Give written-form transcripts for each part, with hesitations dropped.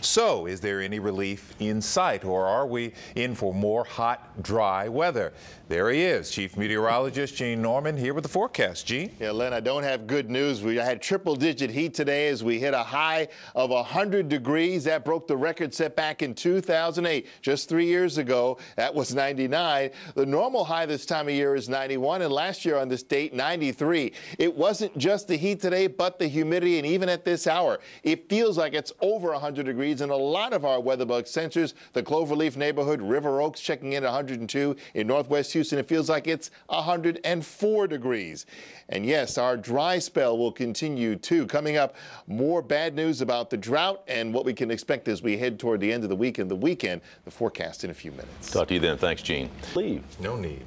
So, is there any relief in sight, or are we in for more hot, dry weather? There he is, Chief Meteorologist Gene Norman, here with the forecast. Gene? Yeah, Len, I don't have good news. We had triple-digit heat today as we hit a high of 100 degrees. That broke the record set back in 2008, just 3 years ago. That was 99. The normal high this time of year is 91, and last year on this date, 93. It wasn't just the heat today, but the humidity, and even at this hour, it feels like it's over 100 degrees. In a lot of our weather bug sensors, the Cloverleaf neighborhood, River Oaks checking in at 102. In Northwest Houston, it feels like it's 104 degrees. And yes, our dry spell will continue too. Coming up, more bad news about the drought and what we can expect as we head toward the end of the week and the weekend. The forecast in a few minutes. Talk to you then. Thanks, Gene. Leave. No need.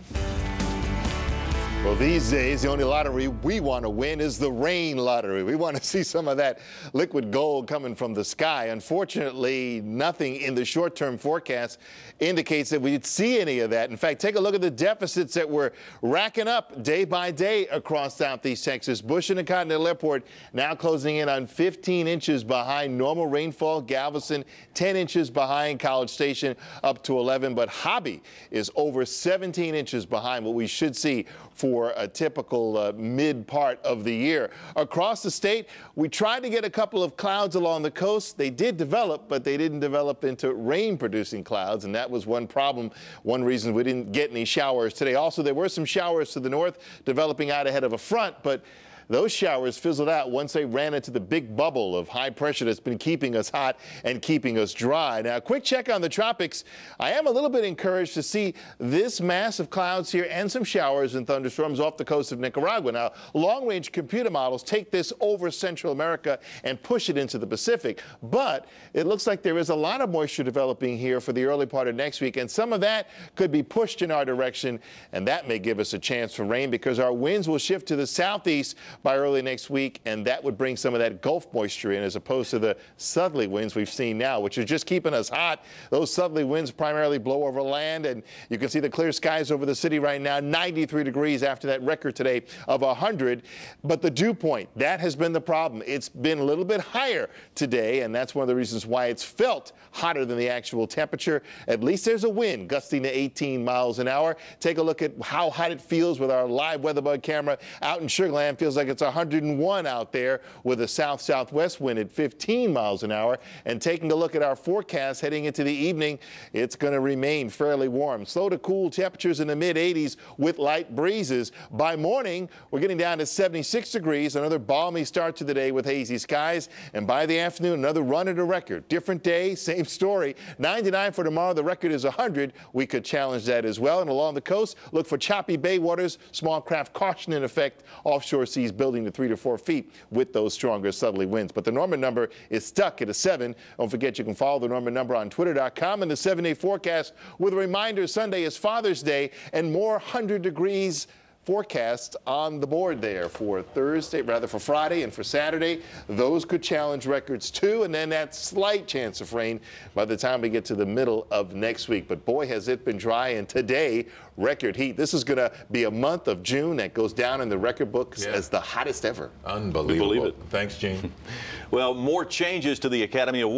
Well, these days, the only lottery we want to win is the rain lottery. We want to see some of that liquid gold coming from the sky. Unfortunately, nothing in the short-term forecast indicates that we'd see any of that. In fact, take a look at the deficits that we're racking up day by day across Southeast Texas. Bush and Continental Airport now closing in on 15 inches behind normal rainfall. Galveston, 10 inches behind. College Station up to 11. But Hobby is over 17 inches behind what we should see for a typical mid part of the year. Across the state, we tried to get a couple of clouds along the coast. They did develop, but they didn't develop into rain-producing clouds, and that was one problem, one reason we didn't get any showers today. Also, there were some showers to the north developing out ahead of a front, but those showers fizzled out once they ran into the big bubble of high pressure that's been keeping us hot and keeping us dry. Now, a quick check on the tropics. I am a little bit encouraged to see this mass of clouds here and some showers and thunderstorms off the coast of Nicaragua. Now, long-range computer models take this over Central America and push it into the Pacific. But it looks like there is a lot of moisture developing here for the early part of next week, and some of that could be pushed in our direction, and that may give us a chance for rain because our winds will shift to the southeast by early next week, and that would bring some of that Gulf moisture in as opposed to the southerly winds we've seen now, which are just keeping us hot. Those southerly winds primarily blow over land, and you can see the clear skies over the city right now, 93 degrees after that record today of 100. But the dew point, that has been the problem. It's been a little bit higher today, and that's one of the reasons why it's felt hotter than the actual temperature. At least there's a wind gusting to 18 miles an hour. Take a look at how hot it feels with our live weatherbug camera out in Sugar Land. Feels like it's 101 out there with a south-southwest wind at 15 miles an hour. And taking a look at our forecast heading into the evening, it's going to remain fairly warm. Slow to cool temperatures in the mid-80s with light breezes. By morning, we're getting down to 76 degrees, another balmy start to the day with hazy skies. And by the afternoon, another run at a record. Different day, same story. 99 for tomorrow. The record is 100. We could challenge that as well. And along the coast, look for choppy bay waters, small craft caution in effect, offshore seas building to 3 to 4 feet with those stronger southerly winds. But the Norman number is stuck at a 7. Don't forget you can follow the Norman number on Twitter.com and the 7-day forecast with a reminder Sunday is Father's Day and more 100 degrees forecast on the board there for Friday and for Saturday. Those could challenge records too, and then that slight chance of rain by the time we get to the middle of next week. But boy, has it been dry, and today, record heat. This is going to be a month of June that goes down in the record books as the hottest ever. Unbelievable. We believe it. Thanks, Gene. Well, more changes to the Academy Awards.